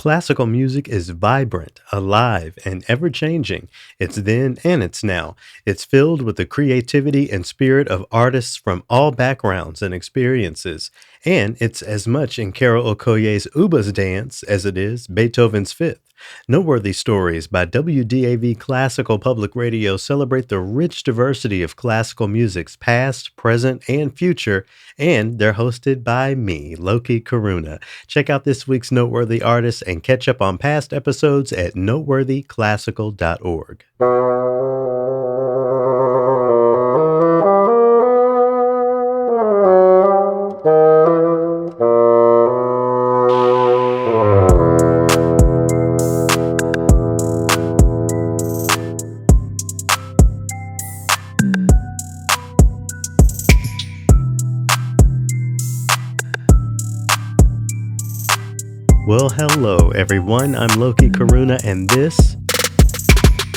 Classical music is vibrant, alive, and ever changing. It's then and it's now. It's filled with the creativity and spirit of artists from all backgrounds and experiences. And it's as much in Carol Okoye's Uba's dance as it is Beethoven's Fifth. Noteworthy Stories by WDAV Classical Public Radio celebrate the rich diversity of classical music's past, present, and future, and they're hosted by me, Loki Karuna. Check out this week's Noteworthy Artists and catch up on past episodes at noteworthyclassical.org. Well, hello, everyone. I'm Loki Karuna, and this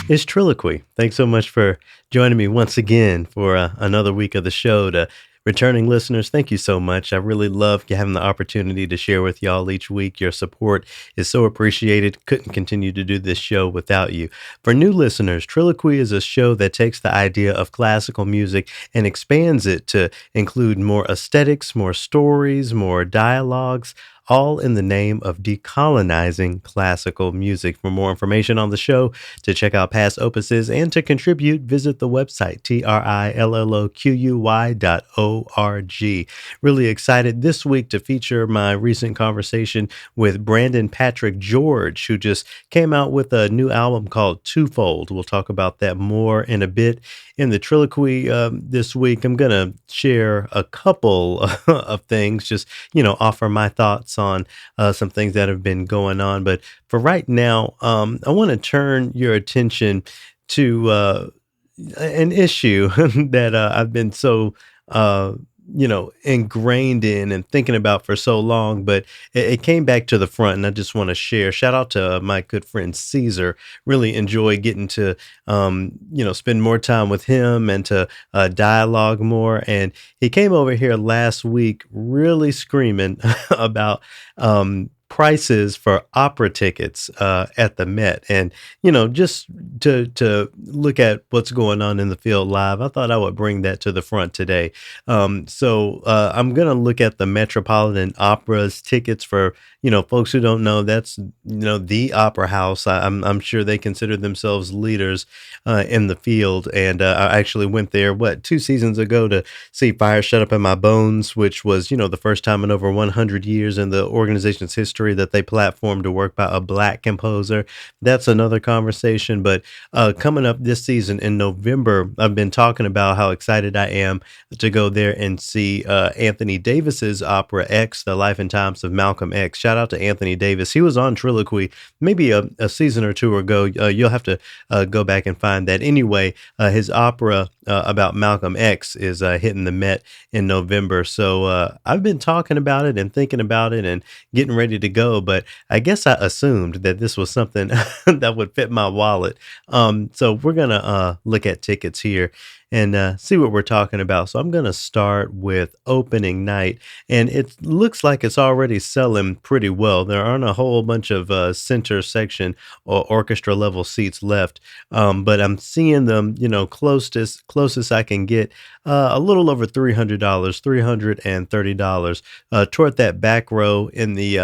is TRILLOQUY. Thanks so much for joining me once again for another week of the show. To returning listeners, thank you so much. I really love having the opportunity to share with y'all each week. Your support is so appreciated. Couldn't continue to do this show without you. For new listeners, TRILLOQUY is a show that takes the idea of classical music and expands it to include more aesthetics, more stories, more dialogues, all in the name of decolonizing classical music. For more information on the show, to check out past opuses, and to contribute, visit the website, TRILLOQUY.org. Really excited this week to feature my recent conversation with Brandon Patrick George, who just came out with a new album called Twofold. We'll talk about that more in a bit. In the TRILLOQUY this week, I'm going to share a couple of things, just, offer my thoughts on some things that have been going on. But for right now, I want to turn your attention to an issue that I've been so ingrained in and thinking about for so long, but it came back to the front, and I just want to share. Shout out to my good friend Caesar. Really enjoy getting to, spend more time with him and to dialogue more. And he came over here last week really screaming about prices for opera tickets at the Met. And, just to look at what's going on in the field live, I thought I would bring that to the front today. So I'm going to look at the Metropolitan Opera's tickets for, folks who don't know, that's, the opera house. I'm sure they consider themselves leaders in the field. And I actually went there, 2 seasons ago to see Fire Shut Up in My Bones, which was, the first time in over 100 years in the organization's history that they platformed to work by a Black composer. That's another conversation. But coming up this season in November, I've been talking about how excited I am to go there and see Anthony Davis's opera X, The Life and Times of Malcolm X. Shout out to Anthony Davis. He was on TRILLOQUY maybe a season or two ago. You'll have to go back and find that. Anyway, his opera about Malcolm X is hitting the Met in November. So I've been talking about it and thinking about it and getting ready to go, but I guess I assumed that this was something that would fit my wallet. So we're going to look at tickets here and see what we're talking about. So I'm going to start with opening night, and it looks like it's already selling pretty well. There aren't a whole bunch of center section or orchestra level seats left, but I'm seeing them, closest I can get, a little over $300, $330. Toward that back row in the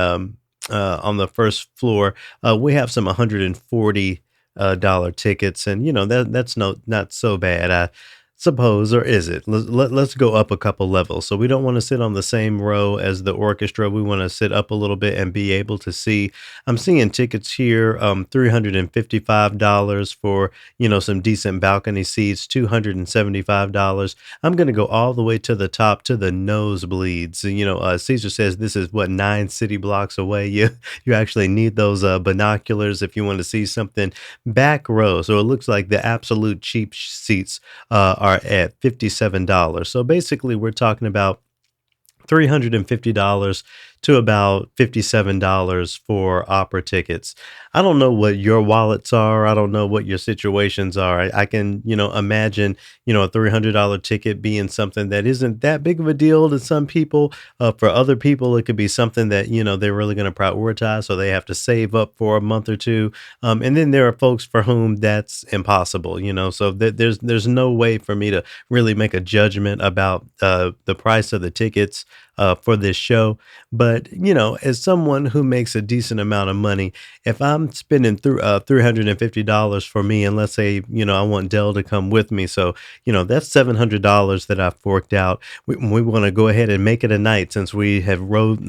on the first floor, we have some $140 tickets, and that's not so bad, I suppose. Or is it? Let's go up a couple levels. So we don't want to sit on the same row as the orchestra. We want to sit up a little bit and be able to see. I'm seeing tickets here, $355 for, some decent balcony seats, $275. I'm going to go all the way to the top to the nosebleeds. Caesar says this is 9 city blocks away. You actually need those binoculars if you want to see something back row. So it looks like the absolute cheap seats are at $57. So basically we're talking about $350 to about $57 for opera tickets. I don't know what your wallets are. I don't know what your situations are. I can, imagine, a $300 ticket being something that isn't that big of a deal to some people. For other people, it could be something that, they're really going to prioritize. So they have to save up for a month or two. And then there are folks for whom that's impossible, so there's no way for me to really make a judgment about the price of the tickets for this show. But, as someone who makes a decent amount of money, if I'm spending through $350 for me, and let's say, I want Dell to come with me. So, that's $700 that I've forked out. We want to go ahead and make it a night since we have ridden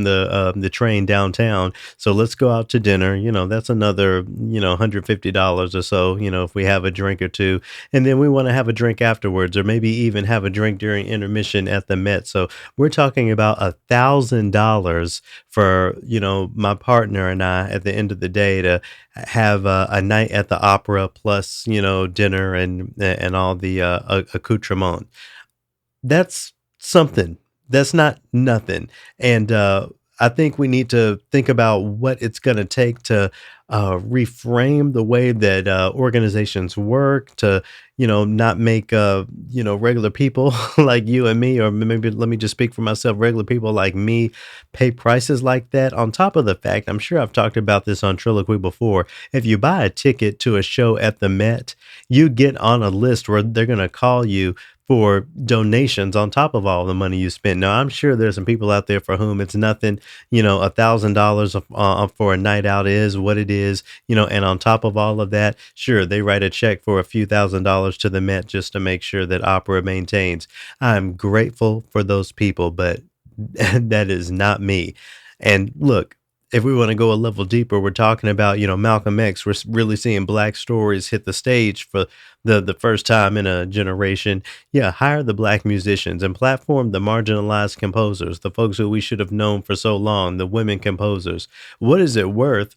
the train downtown. So let's go out to dinner. That's another, $150 or so, if we have a drink or two. And then we want to have a drink afterwards, or maybe even have a drink during intermission at the Met. So we're talking about $1,000 for, my partner and I at the end of the day to have a night at the opera plus, dinner and all the accoutrement. That's something. That's not nothing. And I think we need to think about what it's going to take to reframe the way that organizations work to, not make, regular people like you and me, or maybe let me just speak for myself, regular people like me pay prices like that. On top of the fact, I'm sure I've talked about this on Triloquy before. If you buy a ticket to a show at the Met, you get on a list where they're going to call you for donations on top of all the money you spend. Now, I'm sure there's some people out there for whom it's nothing. $1,000 for a night out is what it is. And on top of all of that, sure, they write a check for a few $1,000s to the Met just to make sure that opera maintains. I'm grateful for those people, but that is not me. And look, if we want to go a level deeper, we're talking about, Malcolm X. We're really seeing black stories hit the stage for the first time in a generation. Yeah, hire the black musicians and platform the marginalized composers, the folks who we should have known for so long, the women composers. What is it worth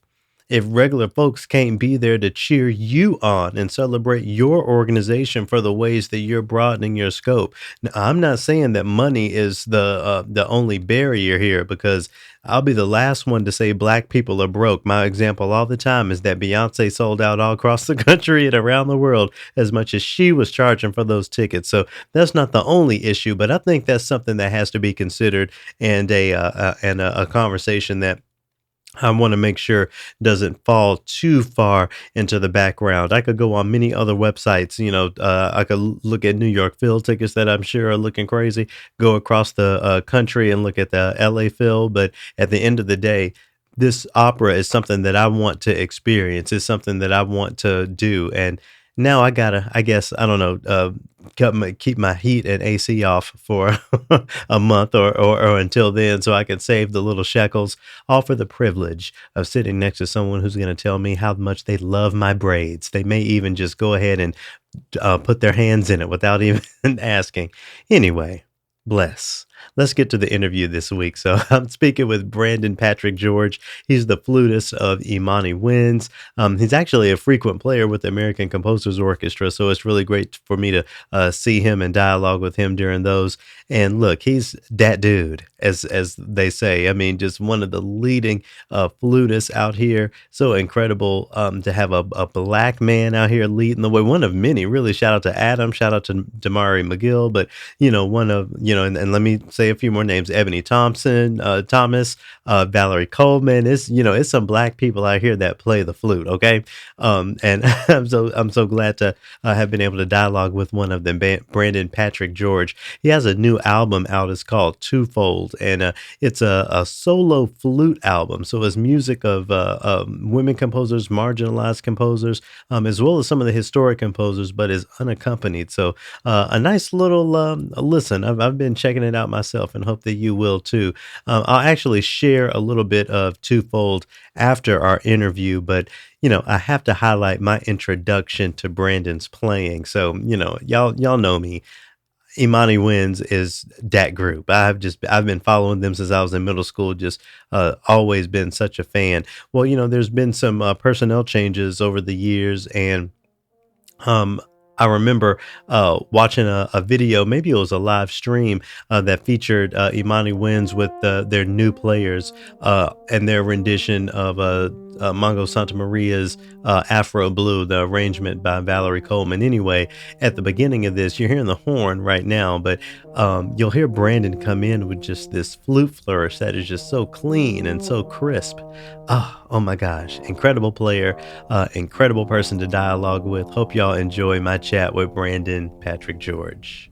if regular folks can't be there to cheer you on and celebrate your organization for the ways that you're broadening your scope? Now, I'm not saying that money is the only barrier here, because I'll be the last one to say black people are broke. My example all the time is that Beyonce sold out all across the country and around the world as much as she was charging for those tickets. So that's not the only issue, but I think that's something that has to be considered, and a conversation that I want to make sure doesn't fall too far into the background. I could go on many other websites. I could look at New York Phil tickets that I'm sure are looking crazy, go across the country and look at the LA Phil. But at the end of the day, this opera is something that I want to experience. It's something that I want to do. And now I gotta, I guess, I don't know, keep my heat and AC off for a month, or until then, so I can save the little shekels, all for the privilege of sitting next to someone who's going to tell me how much they love my braids. They may even just go ahead and put their hands in it without even asking. Anyway, bless. Let's get to the interview this week. So I'm speaking with Brandon Patrick George. He's the flutist of Imani Wins. He's actually a frequent player with the American Composers Orchestra, so it's really great for me to see him and dialogue with him during those. And look, he's that dude, as they say. I mean, just one of the leading flutists out here. So incredible to have a black man out here leading the way. One of many, really. Shout out to Adam. Shout out to Damari McGill. But one of and let me say a few more names: Ebony Thompson, Thomas, Valerie Coleman. It's some black people out here that play the flute. Okay, and I'm so glad to have been able to dialogue with one of them, Brandon Patrick George. He has a new album out. It's called Twofold, and it's a solo flute album. So it's music of women composers, marginalized composers, as well as some of the historic composers, but is unaccompanied. So a nice little listen. I've been checking it out myself, and hope that you will too. I'll actually share a little bit of Twofold after our interview, but I have to highlight my introduction to Brandon's playing. So y'all know me. Imani Wins is that group. I've been following them since I was in middle school. Just always been such a fan. Well, there's been some personnel changes over the years, and um, I remember watching a video, maybe it was a live stream that featured Imani Wins with their new players and their rendition of Mongo Santa Maria's Afro Blue, the arrangement by Valerie Coleman. Anyway, at the beginning of this, you're hearing the horn right now, but you'll hear Brandon come in with just this flute flourish that is just so clean and so crisp. Oh my gosh, incredible player, incredible person to dialogue with. Hope y'all enjoy my chat with Brandon Patrick George.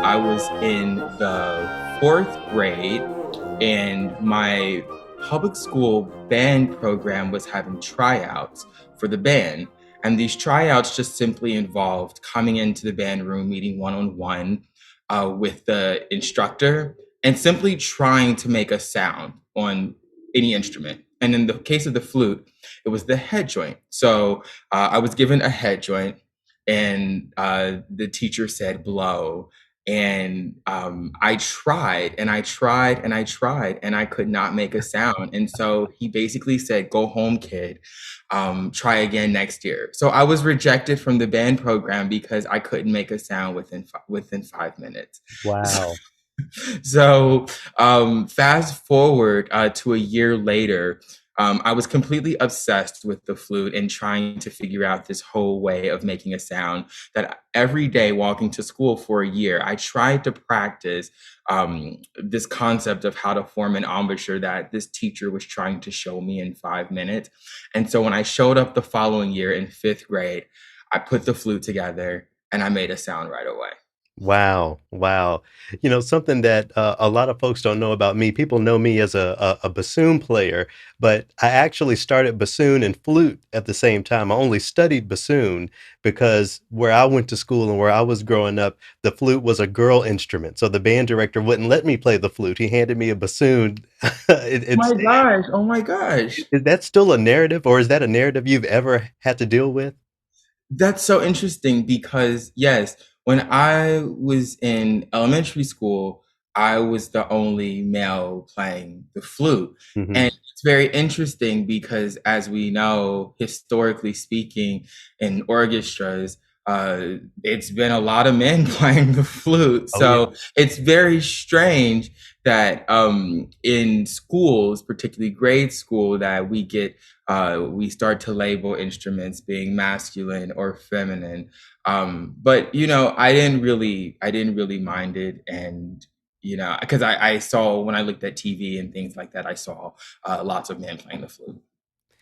I was in the fourth grade, and my public school band program was having tryouts for the band. And these tryouts just simply involved coming into the band room, meeting one on one with the instructor, and simply trying to make a sound on any instrument. And in the case of the flute, it was the head joint. So I was given a head joint, and the teacher said blow. And I tried and I tried and I tried and I could not make a sound. And so he basically said, "Go home, kid. Try again next year." So I was rejected from the band program because I couldn't make a sound within 5 minutes. Wow. So fast forward to a year later, I was completely obsessed with the flute and trying to figure out this whole way of making a sound that every day walking to school for a year, I tried to practice this concept of how to form an embouchure that this teacher was trying to show me in 5 minutes. And so when I showed up the following year in fifth grade, I put the flute together and I made a sound right away. Wow, wow. Something that a lot of folks don't know about me. People know me as a bassoon player, but I actually started bassoon and flute at the same time. I only studied bassoon because where I went to school and where I was growing up, the flute was a girl instrument. So the band director wouldn't let me play the flute. He handed me a bassoon My instead. gosh. Oh my gosh. Is that still a narrative, or is that a narrative you've ever had to deal with? That's so interesting because, yes, when I was in elementary school, I was the only male playing the flute. Hmm. And it's very interesting because, as we know, historically speaking, in orchestras, it's been a lot of men playing the flute. Oh yeah. So it's very strange that in schools, particularly grade school, that we start to label instruments being masculine or feminine. But I didn't really mind it, and because I saw when I looked at TV and things like that, I saw lots of men playing the flute.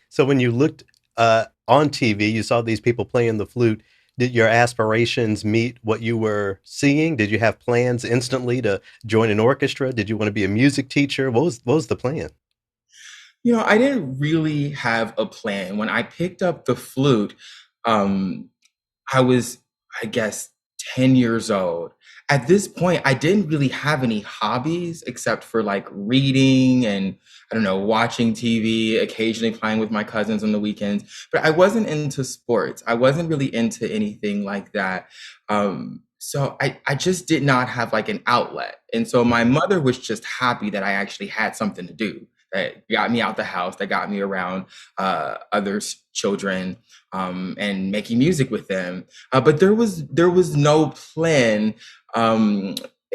So when you looked on TV, you saw these people playing the flute. Did your aspirations meet what you were seeing? Did you have plans instantly to join an orchestra? Did you want to be a music teacher? What was the plan? I didn't really have a plan when I picked up the flute. Um, I was, I guess, 10 years old. At this point, I didn't really have any hobbies except for like reading and, I don't know, watching TV, occasionally playing with my cousins on the weekends. But I wasn't into sports. I wasn't really into anything like that. So I just did not have like an outlet. And so my mother was just happy that I actually had something to do that got me out the house, that got me around others' children, and making music with them. But there was no plan.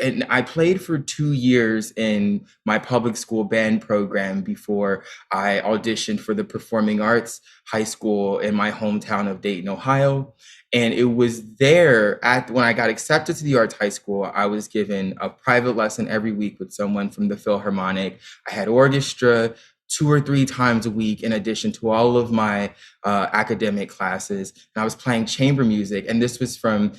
and I played for 2 years in my public school band program before I auditioned for the performing arts high school in my hometown of Dayton, Ohio. And it was there at when I got accepted to the arts high school, I was given a private lesson every week with someone from the Philharmonic. I had orchestra 2 or 3 times a week, in addition to all of my academic classes. And I was playing chamber music, and this was from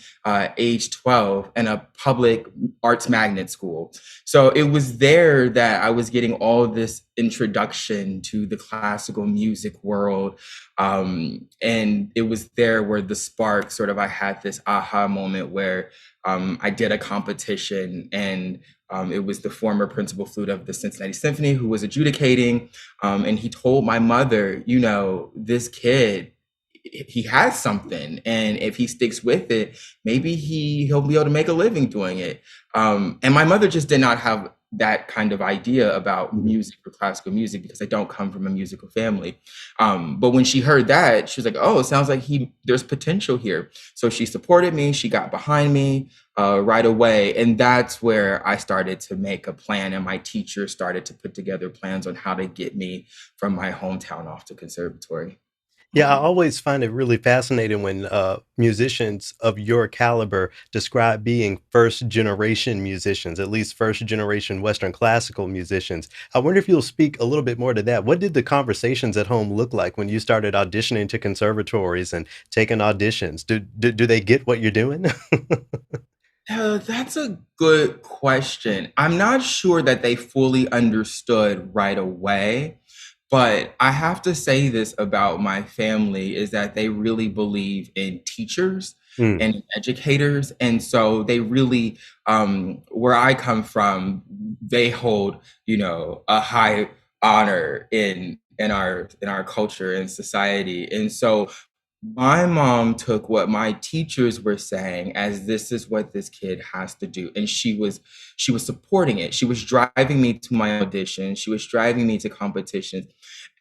age 12 in a public arts magnet school. So it was there that I was getting all this introduction to the classical music world. And it was there where the spark sort of, I had this aha moment where I did a competition, and it was the former principal flute of the Cincinnati Symphony who was adjudicating. And he told my mother, you know, this kid, he has something, and if he sticks with it, maybe he'll be able to make a living doing it. And my mother just did not have that kind of idea about Mhm. music or classical music, because I don't come from a musical family. But when she heard that, she was like, "Oh, it sounds like there's potential here." So she supported me. She got behind me right away, and that's where I started to make a plan. And my teacher started to put together plans on how to get me from my hometown off to conservatory. Yeah, I always find it really fascinating when musicians of your caliber describe being first generation musicians, at least first generation Western classical musicians. I wonder if you'll speak a little bit more to that. What did the conversations at home look like when you started auditioning to conservatories and taking auditions? Do they get what you're doing? That's a good question. I'm not sure that they fully understood right away, but I have to say this about my family is that they really believe in teachers Mm, and educators. And so they really, where I come from, they hold, you know, a high honor in our culture and society. And so my mom took what my teachers were saying as, this is what this kid has to do, and she was supporting it. She was driving me to my auditions, she was driving me to competitions.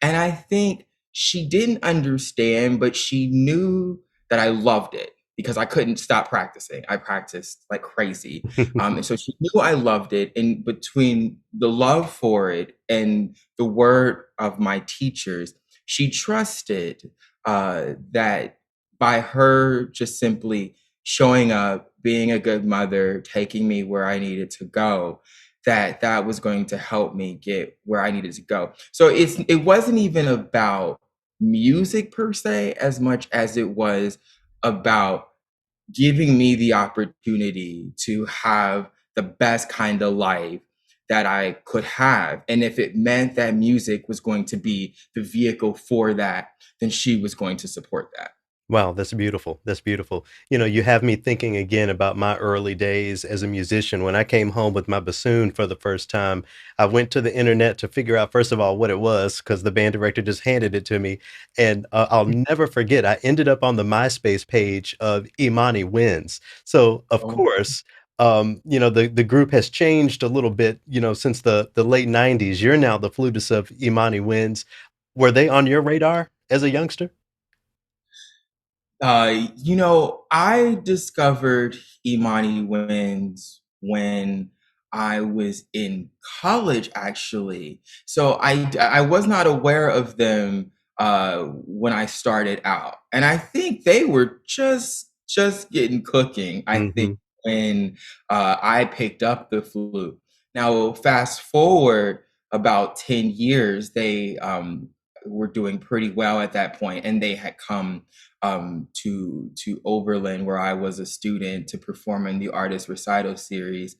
And I think she didn't understand, but she knew that I loved it, because I couldn't stop practicing. I practiced like crazy. And so she knew I loved it. And between the love for it and the word of my teachers, she trusted that by her just simply showing up, being a good mother, taking me where I needed to go, that was going to help me get where I needed to go. So it wasn't even about music per se, as much as it was about giving me the opportunity to have the best kind of life that I could have. And if it meant that music was going to be the vehicle for that, then she was going to support that. Wow, that's beautiful. That's beautiful. You know, you have me thinking again about my early days as a musician. When I came home with my bassoon for the first time, I went to the internet to figure out, first of all, what it was, because the band director just handed it to me. And I'll never forget, I ended up on the MySpace page of Imani Wins. So, of Oh. course, you know, the group has changed a little bit, you know, since the late 90s. You're now the flutist of Imani Wins. Were they on your radar as a youngster? I discovered Imani Wins when I was in college, actually. So I was not aware of them when I started out, and I think they were just getting cooking. I think Mhm. when I picked up the flute. Now, fast forward about 10 years, they were doing pretty well at that point, and they had come to Oberlin, where I was a student, to perform in the artist recital series.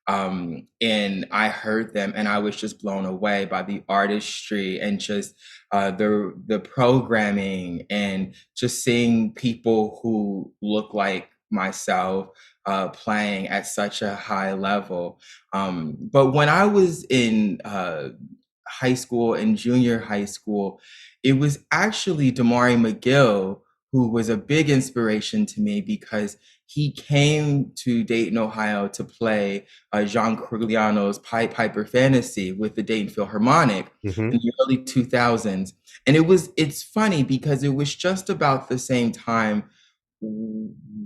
And I heard them, and I was just blown away by the artistry and just the programming, and just seeing people who look like myself playing at such a high level. But when I was in high school and junior high school, it was actually Damari McGill who was a big inspiration to me, because he came to Dayton, Ohio to play John Corigliano's Pied Piper Fantasy with the Dayton Philharmonic Mhm. in the early 2000s. And it's funny because it was just about the same time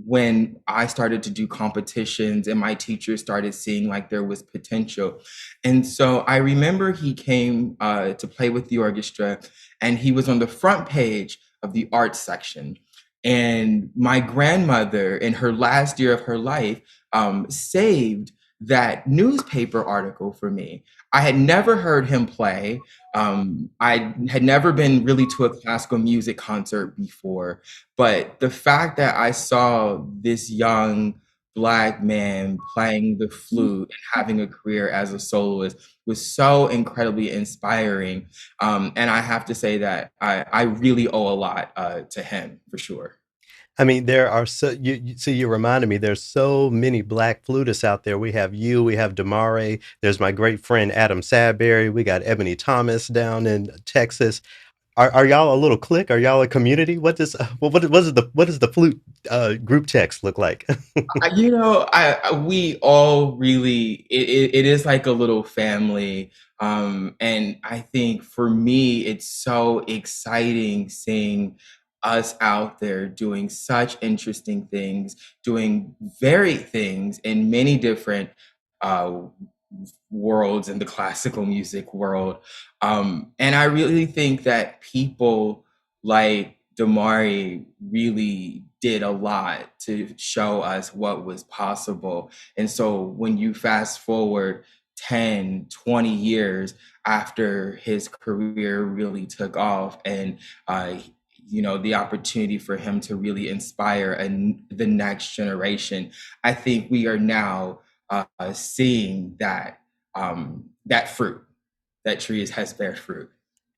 when I started to do competitions and my teachers started seeing like there was potential. And so I remember he came to play with the orchestra, and he was on the front page of the arts section. And my grandmother, in her last year of her life, saved that newspaper article for me. I had never heard him play. I had never been really to a classical music concert before, but the fact that I saw this young Black man playing the flute and having a career as a soloist was so incredibly inspiring. And I have to say that I really owe a lot to him for sure. I mean, there are so you reminded me there's so many black flutists out there. We have you, we have Damare, there's my great friend Adam Sadberry, we got Ebony Thomas down in Texas. Are y'all a little clique? Are y'all a community? What does the flute group text look like? We all really it is like a little family. And I think for me, it's so exciting seeing us out there doing such interesting things, doing varied things in many different uh, worlds in the classical music world. And I really think that people like Damari really did a lot to show us what was possible. And so when you fast forward 10, 20 years after his career really took off, and the opportunity for him to really inspire the next generation, I think we are now seeing that fruit. That tree has bear fruit.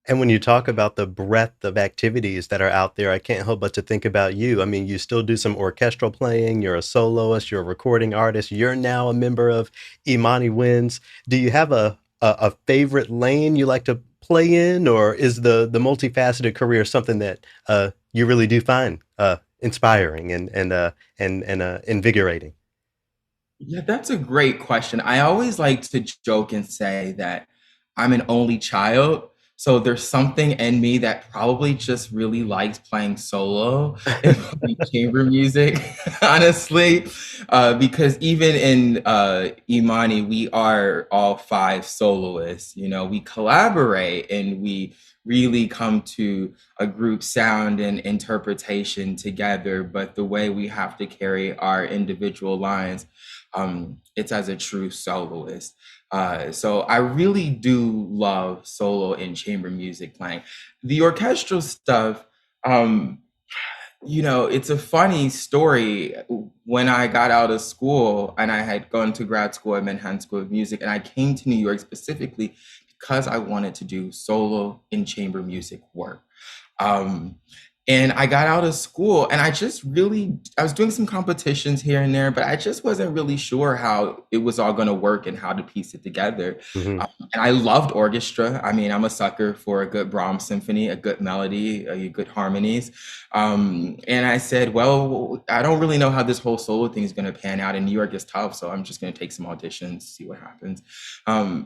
And when you talk about the breadth of activities that are out there, I can't help but to think about you. I mean, you still do some orchestral playing, you're a soloist, you're a recording artist, you're now a member of Imani Winds. Do you have a favorite lane you like to play in, or is the multifaceted career something that you really do find inspiring and invigorating? Yeah, that's a great question. I always like to joke and say that I'm an only child. So there's something in me that probably just really likes playing solo and playing chamber music, honestly. Because even in Imani, we are all five soloists. We collaborate and we really come to a group sound and interpretation together. But the way we have to carry our individual lines, it's as a true soloist. So I really do love solo and chamber music playing. The orchestral stuff, it's a funny story. When I got out of school and I had gone to grad school at Manhattan School of Music, and I came to New York specifically because I wanted to do solo and chamber music work. Um, and I got out of school and I was doing some competitions here and there, but I just wasn't really sure how it was all going to work and how to piece it together. Mhm. And I loved orchestra. I mean, I'm a sucker for a good Brahms symphony, a good melody, good harmonies. And I said, well, I don't really know how this whole solo thing is going to pan out. In New York is tough, so I'm just going to take some auditions, see what happens.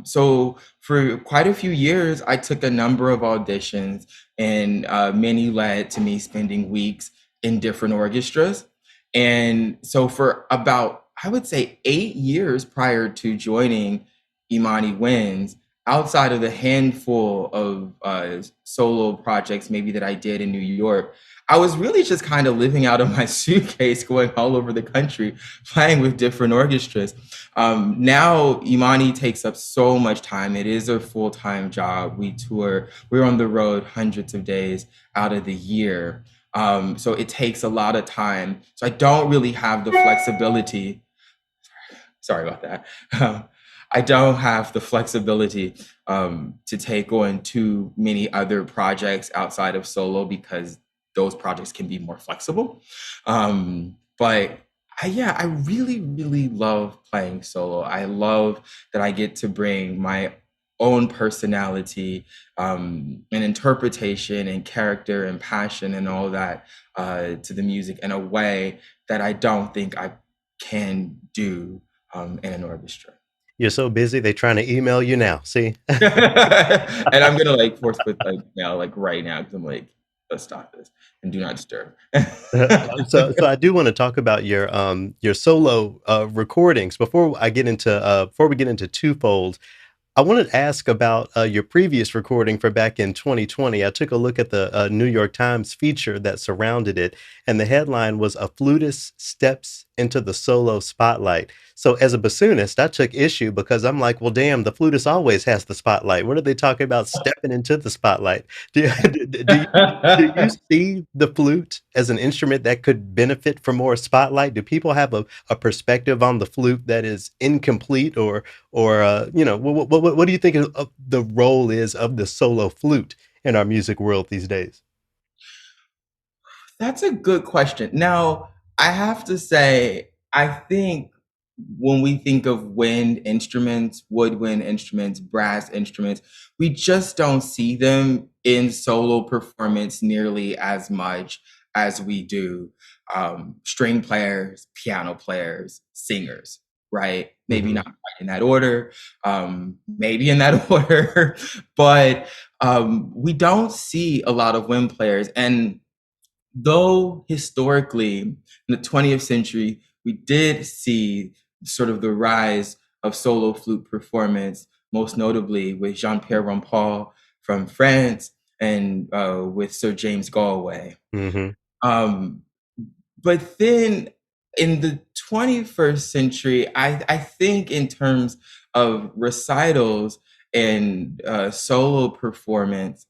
So for quite a few years, I took a number of auditions, and many led to me spending weeks in different orchestras. And so for about, I would say, 8 years prior to joining Imani Wins, outside of the handful of solo projects maybe that I did in New York, I was really just kind of living out of my suitcase, going all over the country, playing with different orchestras. Now, Imani takes up so much time. It is a full-time job. We tour, we're on the road hundreds of days out of the year. So it takes a lot of time. So I don't really have the flexibility. Sorry about that. I don't have the flexibility to take on too many other projects outside of solo because those projects can be more flexible. But yeah, I really, really love playing solo. I love that I get to bring my own personality and interpretation and character and passion and all that to the music in a way that I don't think I can do in an orchestra. You're so busy, they trying to email you now. See? And I'm gonna like force put like now, like right now, because I'm like, Let's stop this and do not disturb. So I do want to talk about your solo recordings before we get into Twofold. I wanted to ask about your previous recording for back in 2020. I took a look at the New York Times feature that surrounded it, and the headline was "A Flutist Steps into the Solo Spotlight." So, as a bassoonist, I took issue because I'm like, well, damn, the flutist always has the spotlight. What are they talking about stepping into the spotlight? Do, do you see the flute as an instrument that could benefit from more spotlight? Do people have a perspective on the flute that is incomplete, or what do you think of the role is of the solo flute in our music world these days? That's a good question. Now, I have to say, I think when we think of wind instruments, woodwind instruments, brass instruments, we just don't see them in solo performance nearly as much as we do string players, piano players, singers, right? Maybe Hmm. not quite in that order, maybe in that order, but we don't see a lot of wind players. And though historically in the 20th century, we did see sort of the rise of solo flute performance, most notably with Jean-Pierre Rampal from France and with Sir James Galway. Hmm. Um, but then in the 21st century, I think in terms of recitals and solo performance,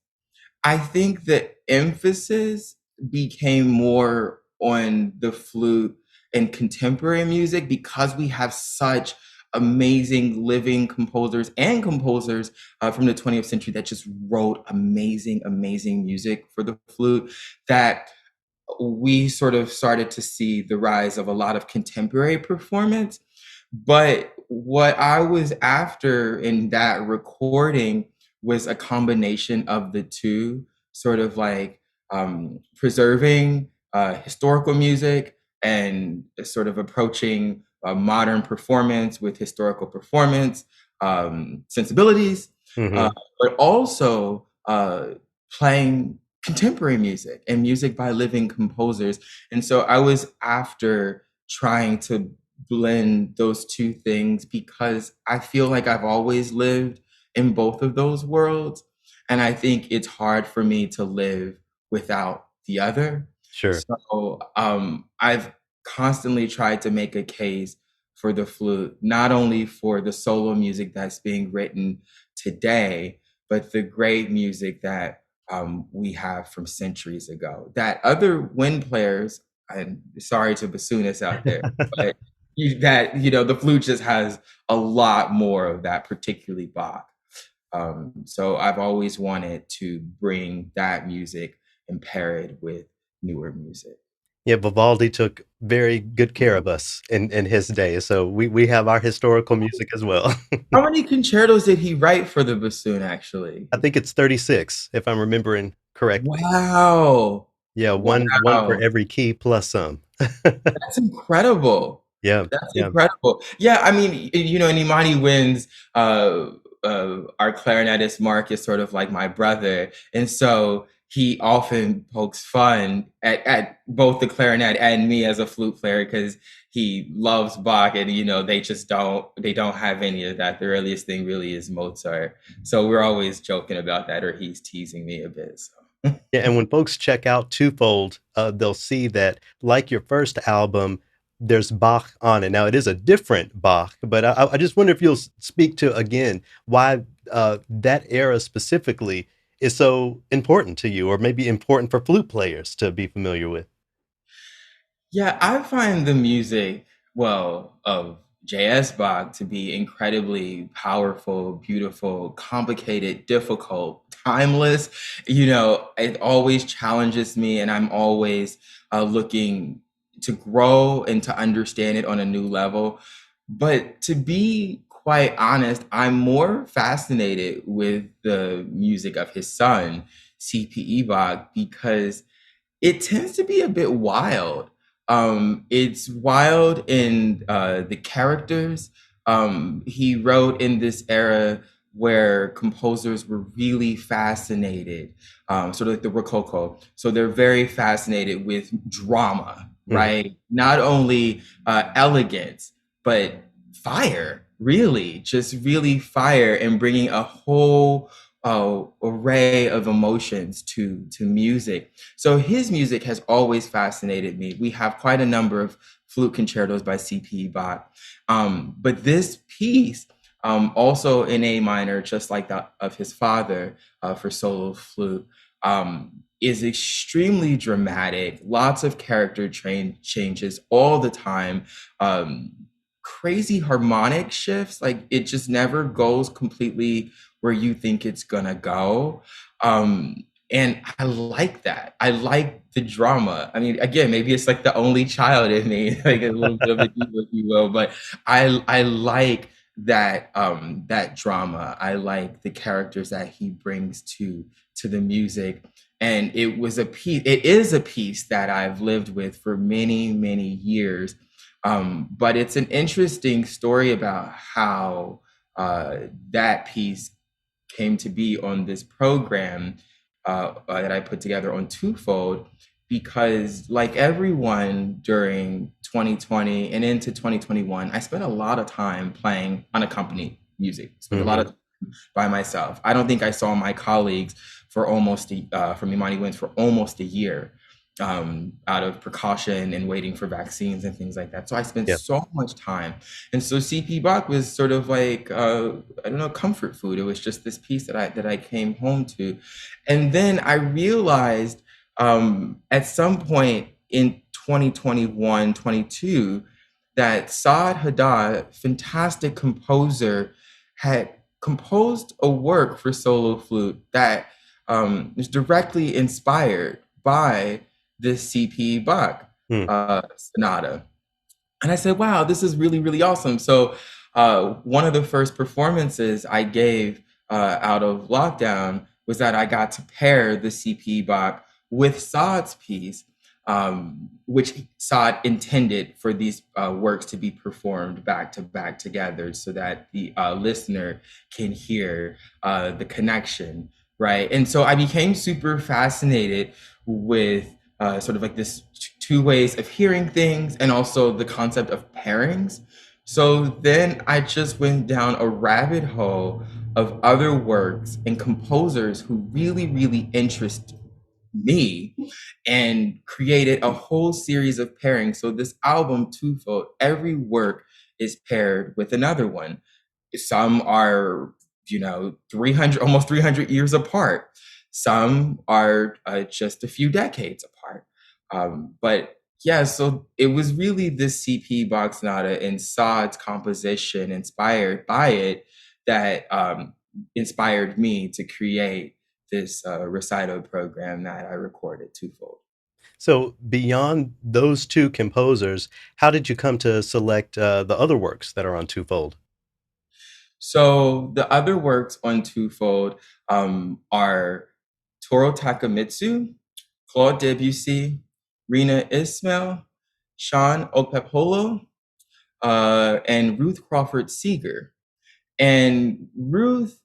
I think the emphasis became more on the flute and contemporary music because we have such amazing living composers and composers from the 20th century that just wrote amazing, amazing music for the flute, that we sort of started to see the rise of a lot of contemporary performance. But what I was after in that recording was a combination of the two, sort of like preserving historical music and sort of approaching modern performance with historical performance sensibilities, uh, Hmm. but also playing contemporary music and music by living composers. And so I was after trying to blend those two things because I feel like I've always lived in both of those worlds. And I think it's hard for me to live without the other. Sure. So I've constantly tried to make a case for the flute, not only for the solo music that's being written today, but the great music that we have from centuries ago. That other wind players, I'm sorry to bassoonists out there, but the flute just has a lot more of that, particularly Bach. So I've always wanted to bring that music and pair it with newer music. Yeah, Vivaldi took very good care of us in his day, so we have our historical music as well. How many concertos did he write for the bassoon, actually? I think it's 36, if I'm remembering correctly. Wow. Yeah, one for Wow. every key plus some. That's incredible. Yeah, That's yeah. incredible. Yeah, I mean, and Imani wins. Our clarinetist Mark is sort of like my brother, and so he often pokes fun at both the clarinet and me as a flute player because he loves Bach, and they don't have any of that. The earliest thing really is Mozart. So we're always joking about that, or he's teasing me a bit. So. Yeah, and when folks check out Twofold, they'll see that, like your first album, there's Bach on it. Now, it is a different Bach, but I just wonder if you'll speak to, again, why that era specifically is so important to you, or maybe important for flute players to be familiar with. Yeah, I find the music, well, of J.S. Bach to be incredibly powerful, beautiful, complicated, difficult, timeless. It always challenges me, and I'm always looking to grow and to understand it on a new level. But to be quite honest, I'm more fascinated with the music of his son, C.P.E. Bach, because it tends to be a bit wild. It's wild in the characters. He wrote in this era where composers were really fascinated, sort of like the Rococo. So they're very fascinated with drama, Mhm. right? Not only elegance, but fire, really, just really fire, and bringing a whole array of emotions to music. So his music has always fascinated me. We have quite a number of flute concertos by C.P. Bach. But this piece, also in A minor, just like that of his father, for solo flute, is extremely dramatic. Lots of character changes all the time. Um, Crazy harmonic shifts. Like it just never goes completely where you think it's gonna go. And I like that. I like the drama. I mean, again, maybe it's like the only child in me, like a little bit of a diva, if you will. But I like that drama. I like the characters that he brings to the music. And it was a piece. It is a piece that I've lived with for many years. But it's an interesting story about how that piece came to be on this program that I put together on Twofold, because like everyone during 2020 and into 2021, I spent a lot of time playing unaccompanied music. Spent a lot Mhm. of time by myself. I don't think I saw my colleagues from Imani Wins for almost a year, out of precaution and waiting for vaccines and things like that. So I spent Yeah. so much time. And so CP Bach was sort of like, I don't know, comfort food. It was just this piece that I came home to. And then I realized, at some point in 2021, 22, that Saad Haddad, fantastic composer, had composed a work for solo flute that is directly inspired by this C.P. Bach Mm. sonata. And I said, wow, this is really awesome. So one of the first performances I gave out of lockdown was that I got to pair the C.P. Bach with Saad's piece, which Saad intended for these works to be performed back to back together so that the listener can hear the connection, right? And so I became super fascinated with sort of like this two ways of hearing things and also the concept of pairings. So then I just went down a rabbit hole of other works and composers who really interest me, and created a whole series of pairings. So this album, Twofold, every work is paired with another one. Some are, 300, almost 300 years apart. Some are just a few decades apart. But yeah, so it was really this CP Bach sonata and Saad's composition inspired by it that inspired me to create this recital program that I recorded, Twofold. So beyond those 2 composers, how did you come to select, the other works that are on Twofold? So the other works on Twofold are Toru Takamitsu, Claude Debussy, Rena Ismail, Sean Okpepolo, and Ruth Crawford Seeger. And Ruth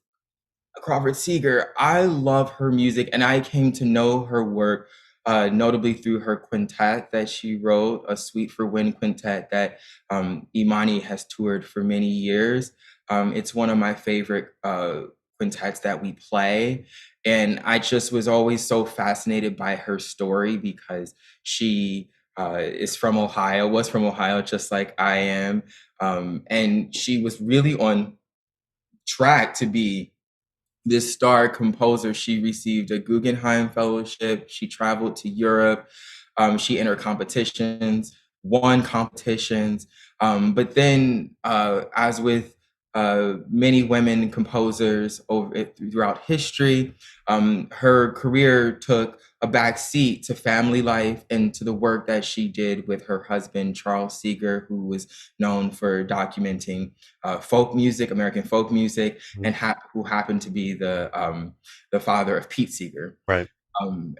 Crawford Seeger, I love her music, and I came to know her work notably through her quintet that she wrote, a Suite for Wind quintet that Imani has toured for many years. It's one of my favorite quintets that we play, and I just was always so fascinated by her story because she is from Ohio, was from Ohio, just like I am, and she was really on track to be this star composer. She received a Guggenheim Fellowship. She traveled to Europe. She entered competitions, won competitions. But then, as with many women composers throughout history, her career took a back seat to family life and to the work that she did with her husband, Charles Seeger, who was known for documenting folk music, American folk music, Mhm. and who happened to be the father of Pete Seeger. Right.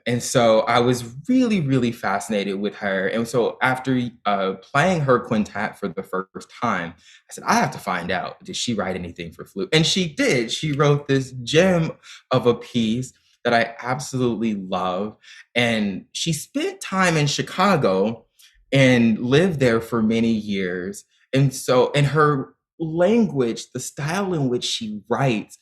And so I was really, really fascinated with her. And so after playing her quintet for the first time, I said, I have to find out, did she write anything for flute? And she did. She wrote this gem of a piece that I absolutely love. And she spent time in Chicago and lived there for many years. And so, and her language, the style in which she writes,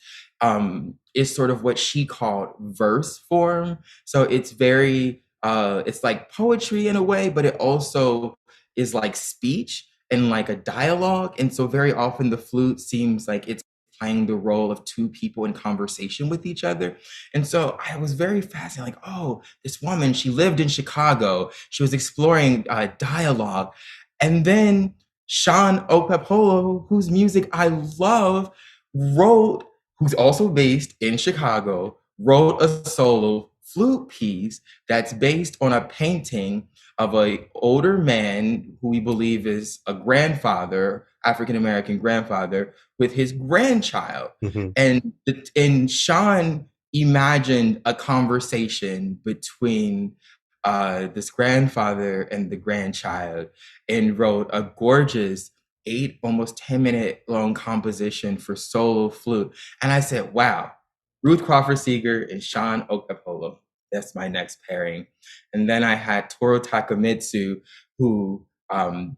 is sort of what she called verse form. So it's very, it's like poetry in a way, but it also is like speech and like a dialogue. And so very often the flute seems like it's playing the role of two people in conversation with each other. And so I was very fascinated, like, oh, this woman, she lived in Chicago. She was exploring dialogue. And then Sean Opepolo, whose music I love, wrote, who's also based in Chicago, wrote a solo flute piece that's based on a painting of a older man who we believe is a grandfather, African American grandfather, with his grandchild. Hmm. And Sean imagined a conversation between this grandfather and the grandchild, and wrote a gorgeous 8, almost 10-minute long composition for solo flute. And I said, wow, Ruth Crawford Seeger and Sean Okapolo. That's my next pairing. And then I had Toru Takamitsu, who,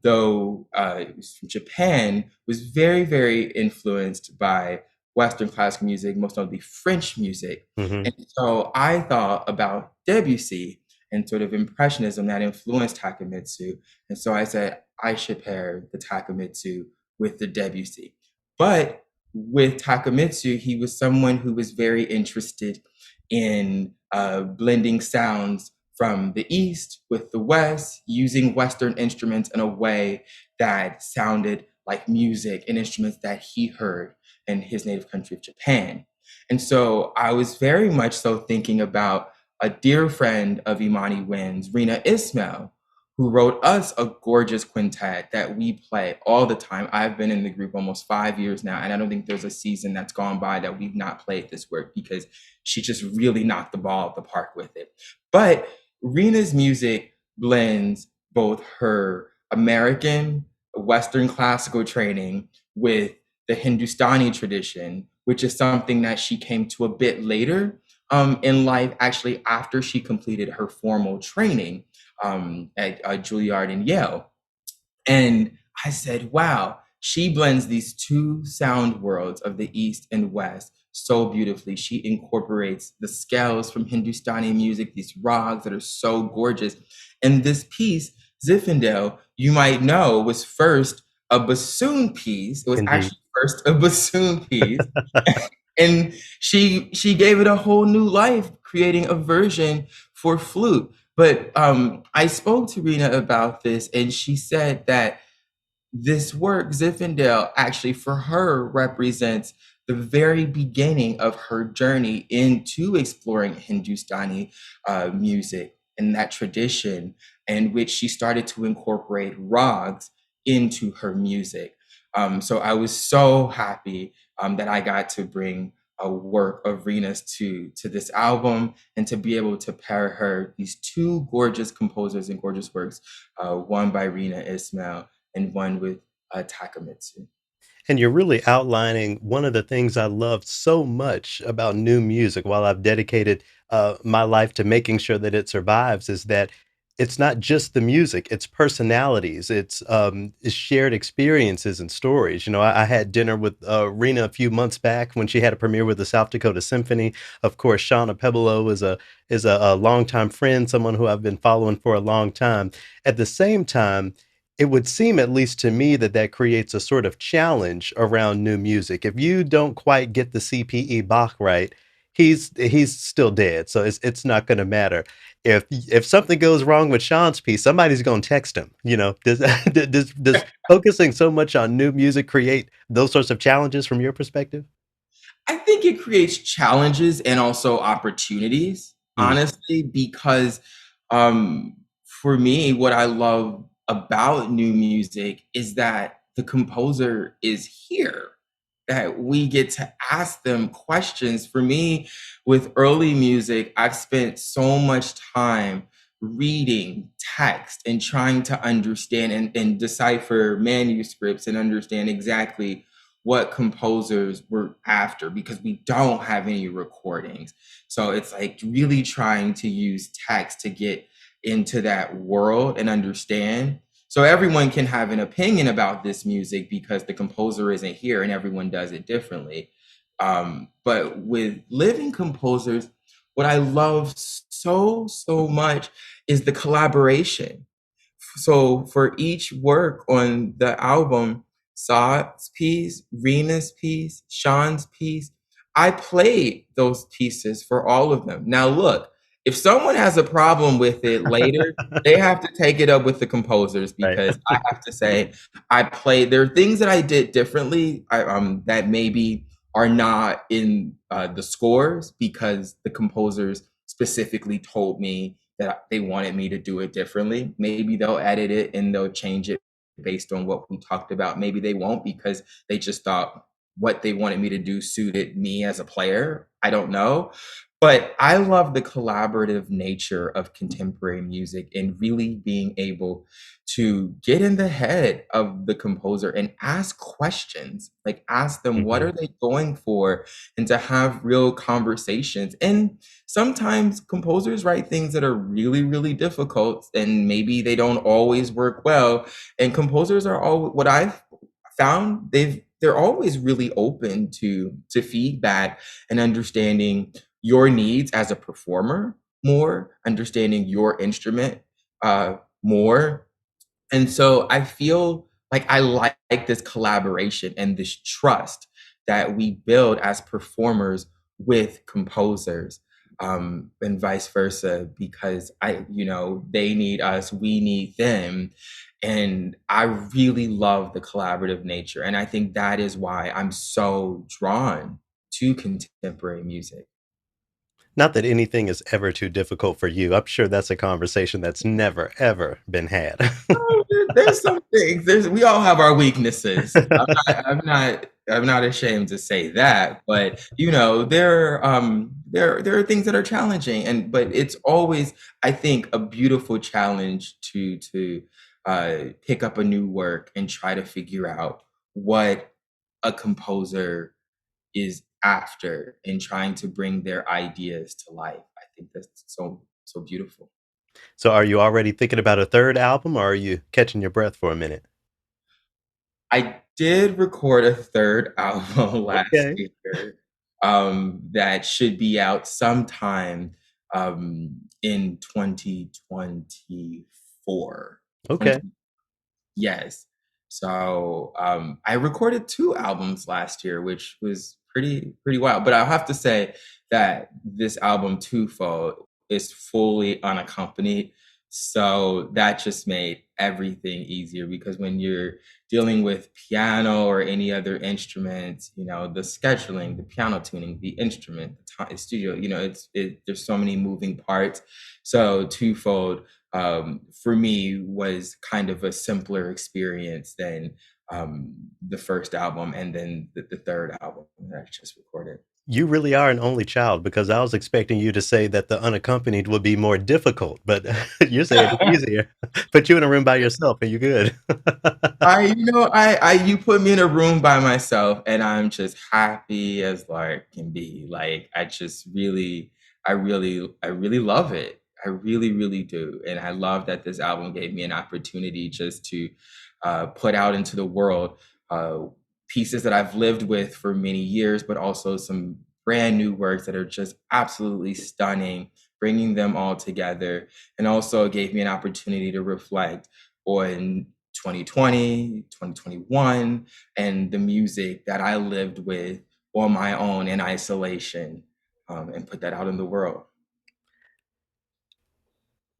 though was from Japan, was very, very influenced by Western classical music, most notably French music. Hmm. And so I thought about Debussy and sort of Impressionism that influenced Takamitsu. And so I said, I should pair the Takamitsu with the Debussy. But with Takamitsu, he was someone who was very interested in blending sounds from the East with the West, using Western instruments in a way that sounded like music and instruments that he heard in his native country of Japan. And so I was very much so thinking about a dear friend of Imani Wynn's, Rena Ismail, who wrote us a gorgeous quintet that we play all the time. I've been in the group almost 5 years now, and I don't think there's a season that's gone by that we've not played this work because she just really knocked the ball out the park with it. But Rena's music blends both her American Western classical training with the Hindustani tradition, which is something that she came to a bit later in life, actually after she completed her formal training at Juilliard and Yale. And I said, wow, she blends these two sound worlds of the East and West so beautifully. She incorporates the scales from Hindustani music, these rags that are so gorgeous. And this piece, Zinfandel, you might know, was first a bassoon piece. It was Indeed. actually first a bassoon piece. And she gave it a whole new life, creating a version for flute. But I spoke to Rena about this, and she said that this work, Zinfandel, actually for her represents the very beginning of her journey into exploring Hindustani music and that tradition, in which she started to incorporate rags into her music. So I was so happy that I got to bring a work of Rena's to this album, and to be able to pair her these two gorgeous composers and gorgeous works, one by Rena Ismail and one with Takamitsu. And you're really outlining one of the things I love so much about new music while I've dedicated my life to making sure that it survives is that it's not just the music, it's personalities, it's shared experiences and stories. You know, I had dinner with Rena a few months back when she had a premiere with the South Dakota Symphony. Of course, Shauna Pebolo is a longtime friend, someone who I've been following for a long time. At the same time, it would seem, at least to me, that that creates a sort of challenge around new music. If you don't quite get the CPE Bach right, he's still dead. So it's not going to matter. If something goes wrong with Sean's piece, somebody's going to text him. You know, does does focusing so much on new music create those sorts of challenges from your perspective? I think it creates challenges and also opportunities, Mm, honestly, because um, for me, what I love about new music is that the composer is here. that we get to ask them questions. For me, with early music, I've spent so much time reading text and trying to understand and decipher manuscripts and understand exactly what composers were after, because we don't have any recordings. So it's like really trying to use text to get into that world and understand. So everyone can have an opinion about this music because the composer isn't here and everyone does it differently. But with living composers, what I love so much is the collaboration. So for each work on the album, Saad's piece, Rena's piece, Sean's piece, I played those pieces for all of them. Now look, if someone has a problem with it later, they have to take it up with the composers, Right. because I have to say I played. There are things that I did differently, that maybe are not in the scores because the composers specifically told me that they wanted me to do it differently. Maybe they'll edit it and they'll change it based on what we talked about. Maybe they won't because they just thought what they wanted me to do suited me as a player. I don't know. But I love the collaborative nature of contemporary music and really being able to get in the head of the composer and ask questions, like ask them what Mhm. are they going for, and to have real conversations. And sometimes composers write things that are really difficult and maybe they don't always work well. And composers are all what I've found, they're always really open to feedback and understanding your needs as a performer more, understanding your instrument more. And so I feel like I like this collaboration and this trust that we build as performers with composers, and vice versa, because they need us, we need them. And I really love the collaborative nature. And I think that is why I'm so drawn to contemporary music. Not that anything is ever too difficult for you. I'm sure that's a conversation that's never, ever been had. Oh, there's some things. We all have our weaknesses. I'm not ashamed to say that. But there are things that are challenging, but it's always, I think, a beautiful challenge to pick up a new work and try to figure out what a composer is after and trying to bring their ideas to life. I think that's so beautiful. So are you already thinking about a 3rd album, or are you catching your breath for a minute? I did record a third album last Okay. year, that should be out sometime in 2024. Okay. Yes. So I recorded two albums last year, which was pretty wild. But I'll have to say that this album Twofold is fully unaccompanied. So that just made everything easier, because when you're dealing with piano or any other instruments, the scheduling, the piano tuning, the instrument, the studio, there's so many moving parts. So Twofold, for me, was kind of a simpler experience than the first album and then the third album that I just recorded. You really are an only child, because I was expecting you to say that the unaccompanied would be more difficult, but you're saying it's easier. Put you in a room by yourself and you're good. You put me in a room by myself and I'm just happy as like can be. Like I really love it. I really do. And I love that this album gave me an opportunity just to put out into the world uh, pieces that I've lived with for many years, but also some brand new works that are just absolutely stunning, bringing them all together. And also gave me an opportunity to reflect on 2020, 2021, and the music that I lived with on my own in isolation, and put that out in the world.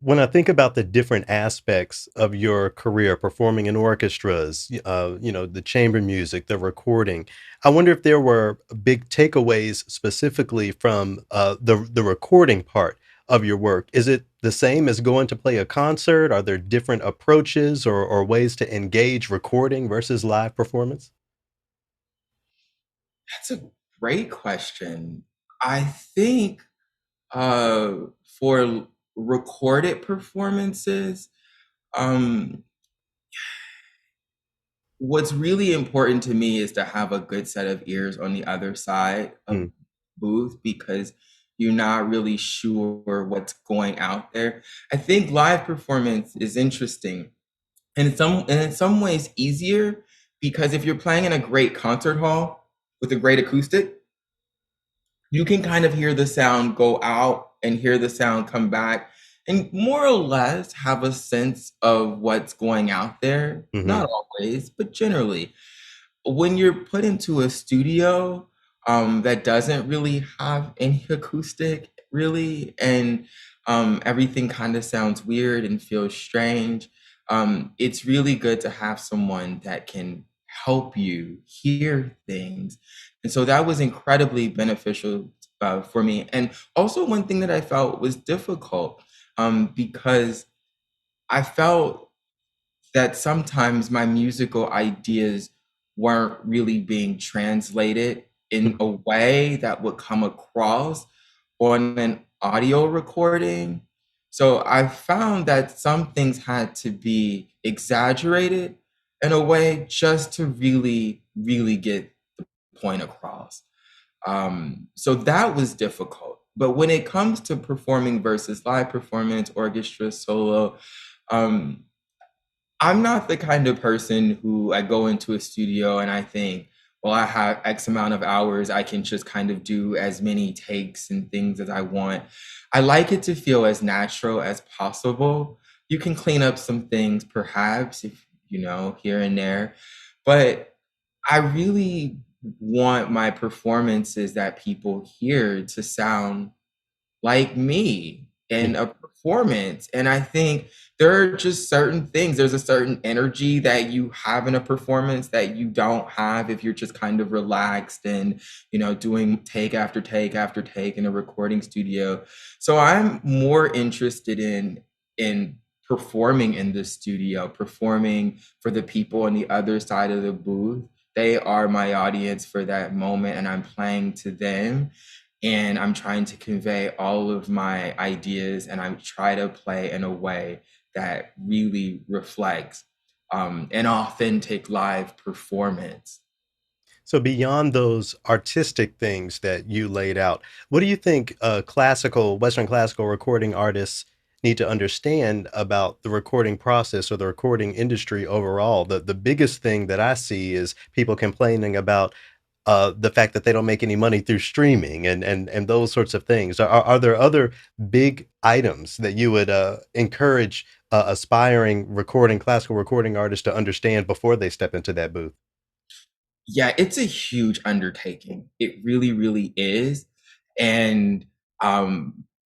When I think about the different aspects of your career performing in orchestras, the chamber music, the recording, I wonder if there were big takeaways specifically from the recording part of your work. Is it the same as going to play a concert? Are there different approaches or ways to engage recording versus live performance? That's a great question. I think uh, for recorded performances, um, what's really important to me is to have a good set of ears on the other side of Mm, booth because you're not really sure what's going out there. I think live performance is interesting and in some ways easier because if you're playing in a great concert hall with a great acoustic, you can kind of hear the sound go out and hear the sound come back and more or less have a sense of what's going out there. mhm, Not always, but generally. When you're put into a studio that doesn't really have any acoustic, really, and everything kind of sounds weird and feels strange, it's really good to have someone that can help you hear things. And so that was incredibly beneficial for me. And also, one thing that I felt was difficult because I felt that sometimes my musical ideas weren't really being translated in mhm, a way that would come across on an audio recording. So I found that some things had to be exaggerated in a way just to really, really get the point across. So that was difficult. But when it comes to performing versus live performance, orchestra, solo, um, I'm not the kind of person who I go into a studio and I think, well, I have X amount of hours. I can just kind of do as many takes and things as I want. I like it to feel as natural as possible. You can clean up some things, perhaps, if here and there. But I really want my performances that people hear to sound like me yeah. in a performance. And I think there are just certain things. There's a certain energy that you have in a performance that you don't have if you're just kind of relaxed and, doing take after take after take in a recording studio. So I'm more interested in performing in the studio, performing for the people on the other side of the booth. They are my audience for that moment and I'm playing to them and I'm trying to convey all of my ideas and I try to play in a way that really reflects an authentic live performance. So beyond those artistic things that you laid out, what do you think Western classical recording artists need to understand about the recording process or the recording industry overall? The biggest thing that I see is people complaining about the fact that they don't make any money through streaming and those sorts of things. Are there other big items that you would encourage aspiring classical recording artists to understand before they step into that booth? Yeah, it's a huge undertaking. It really, really is. And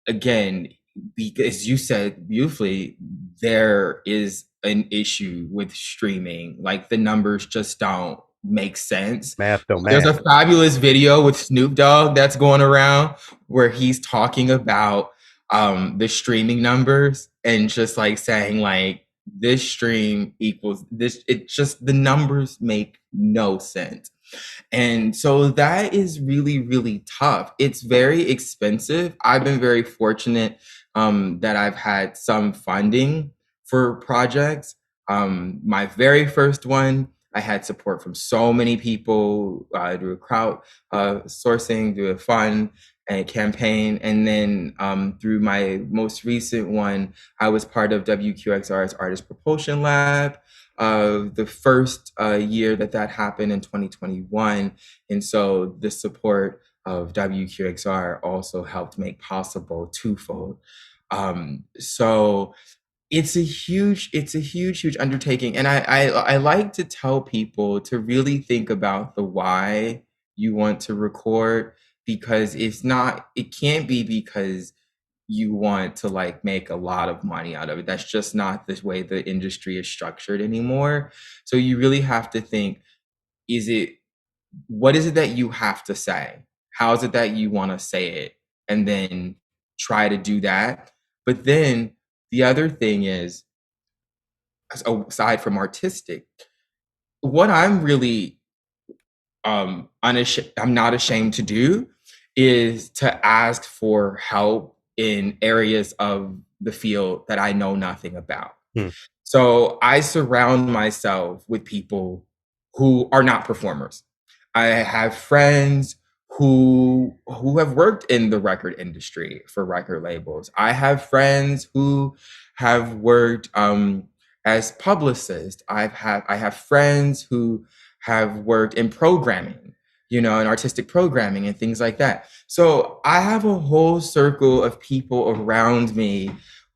again, because you said beautifully, there is an issue with streaming. Like the numbers just don't make sense. Math don't There's math. a fabulous video with Snoop Dogg that's going around where he's talking about the streaming numbers and just like saying like this stream equals this. It just the numbers make no sense. And so that is really, really tough. It's very expensive. I've been very fortunate that I've had some funding for projects. My very first one, I had support from so many people through a crowd sourcing, through a fund and campaign. And then through my most recent one, I was part of WQXR's Artist Propulsion Lab the first year that happened in 2021. And so the support of WQXR also helped make possible Twofold. So it's a huge undertaking. And I like to tell people to really think about the why you want to record because it can't be because you want to like make a lot of money out of it. That's just not the way the industry is structured anymore. So you really have to think, is it what is it that you have to say? How is it that you want to say it? And then try to do that. But then the other thing is, aside from artistic, what I'm really I'm not ashamed to do is to ask for help in areas of the field that I know nothing about. Mm. So I surround myself with people who are not performers. I have friends who have worked in the record industry for record labels. I have friends who have worked as publicists. I have friends who have worked in programming, in artistic programming and things like that. So I have a whole circle of people around me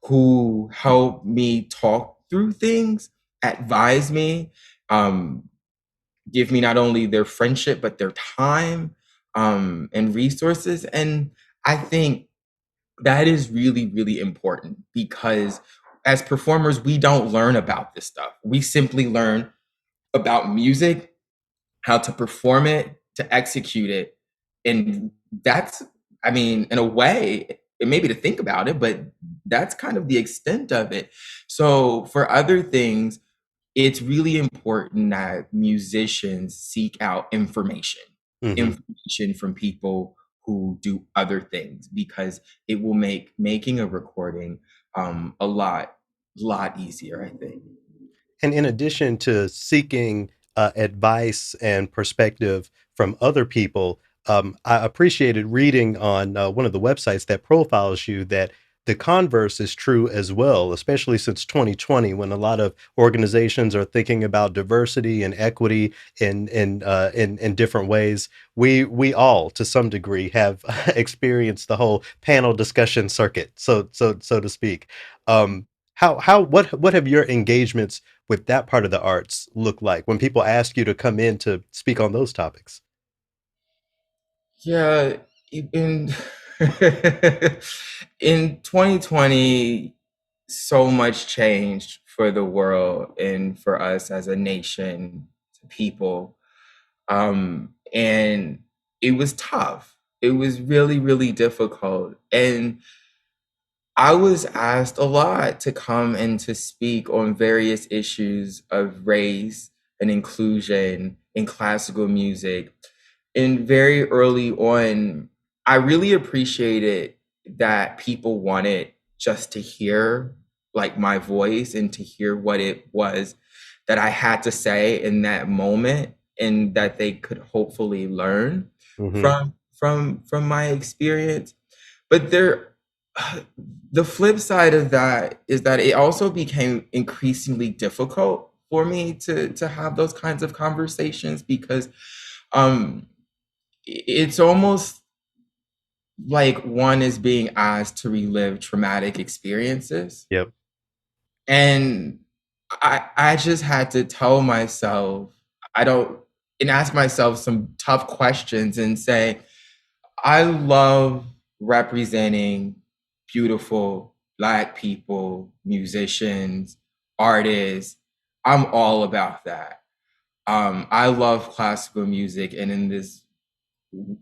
who help me talk through things, advise me, um, give me not only their friendship, but their time and resources. And I think that is really, really important because as performers, we don't learn about this stuff. We simply learn about music, how to perform it, to execute it. And that's, I mean, in a way, it may be to think about it, but that's kind of the extent of it. So for other things, it's really important that musicians seek out Mhm. information from people who do other things, because it will make making a recording a lot easier, I think. And in addition to seeking advice and perspective from other people, I appreciated reading on one of the websites that profiles you that the converse is true as well, especially since 2020, when a lot of organizations are thinking about diversity and equity in different ways. We all, to some degree, have experienced the whole panel discussion circuit, so to speak. What have your engagements with that part of the arts look like when people ask you to come in to speak on those topics? Yeah, in in 2020, so much changed for the world and for us as a nation, people. And it was tough. It was really, really difficult. And I was asked a lot to come and to speak on various issues of race and inclusion in classical music. And very early on, I really appreciated that people wanted just to hear like my voice and to hear what it was that I had to say in that moment, and that they could hopefully learn Mhm. from my experience. But the flip side of that is that it also became increasingly difficult for me to have those kinds of conversations, because um it's almost like one is being asked to relive traumatic experiences. Yep. And I just had to tell myself, I don't, and ask myself some tough questions and say, I love representing beautiful Black people, musicians, artists. I'm all about that. I love classical music, and in this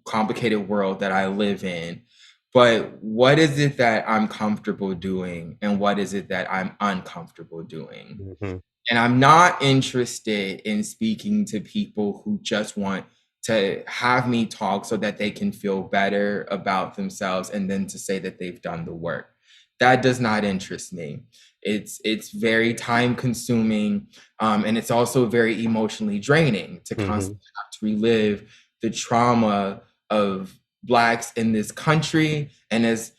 complicated world that I live in. But what is it that I'm comfortable doing, and what is it that I'm uncomfortable doing? Mhm. And I'm not interested in speaking to people who just want to have me talk so that they can feel better about themselves and then to say that they've done the work. That does not interest me. It's very time consuming, and it's also very emotionally draining to Mhm. constantly have to relive the trauma of Blacks in this country, and as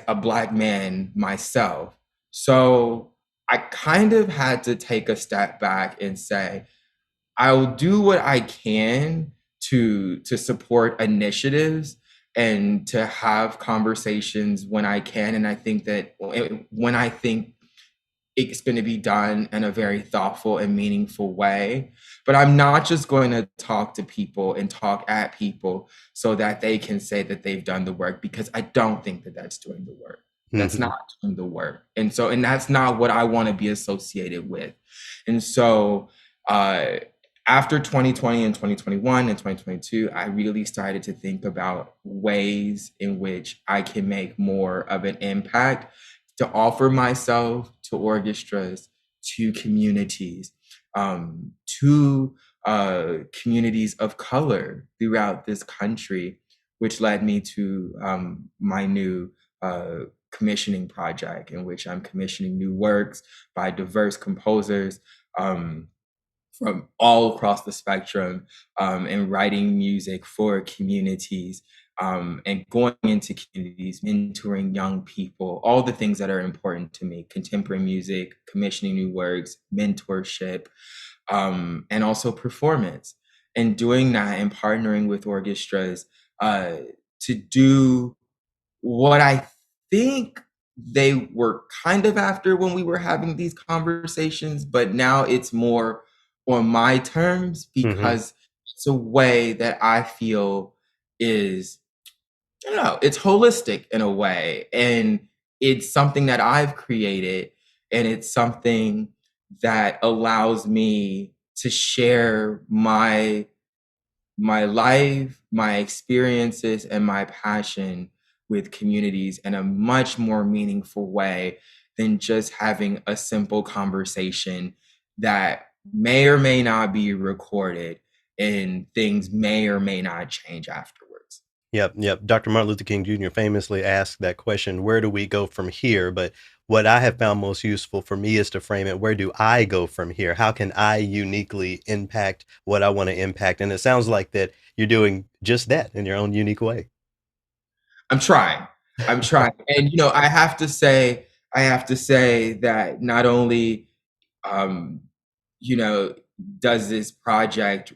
a Black man myself. So I kind of had to take a step back and say, I'll do what I can to support initiatives and to have conversations when I can. And I think that when I think it's going to be done in a very thoughtful and meaningful way. But I'm not just going to talk to people and talk at people so that they can say that they've done the work, because I don't think that that's doing the work. That's not Mhm. doing the work. And that's not what I want to be associated with. And so, uh, after 2020 and 2021 and 2022, I really started to think about ways in which I can make more of an impact, to offer myself to orchestras, to communities, to communities of color throughout this country, which led me to my new commissioning project, in which I'm commissioning new works by diverse composers from all across the spectrum, and writing music for communities, and going into communities, mentoring young people, all the things that are important to me: contemporary music, commissioning new works, mentorship, and also performance. And doing that and partnering with orchestras uh, to do what I think they were kind of after when we were having these conversations, but now it's more on my terms, Hmm. because it's a way that I feel is, I don't know, it's holistic in a way. And it's something that I've created, and it's something that allows me to share my life, my experiences, and my passion with communities in a much more meaningful way than just having a simple conversation that may or may not be recorded, and things may or may not change afterwards. Yep, yep. Dr. Martin Luther King Jr. famously asked that question, where do we go from here? But what I have found most useful for me is to frame it, where do I go from here? How can I uniquely impact what I want to impact? And it sounds like that you're doing just that in your own unique way. I'm trying. I'm trying. And I have to say that not only um, you know, does this project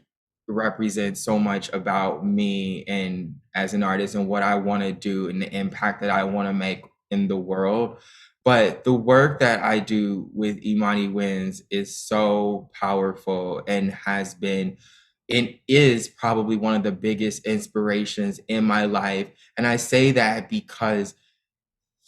represent so much about me and as an artist and what I want to do and the impact that I want to make in the world. But the work that I do with Imani Wins is so powerful and has been and is probably one of the biggest inspirations in my life. And I say that because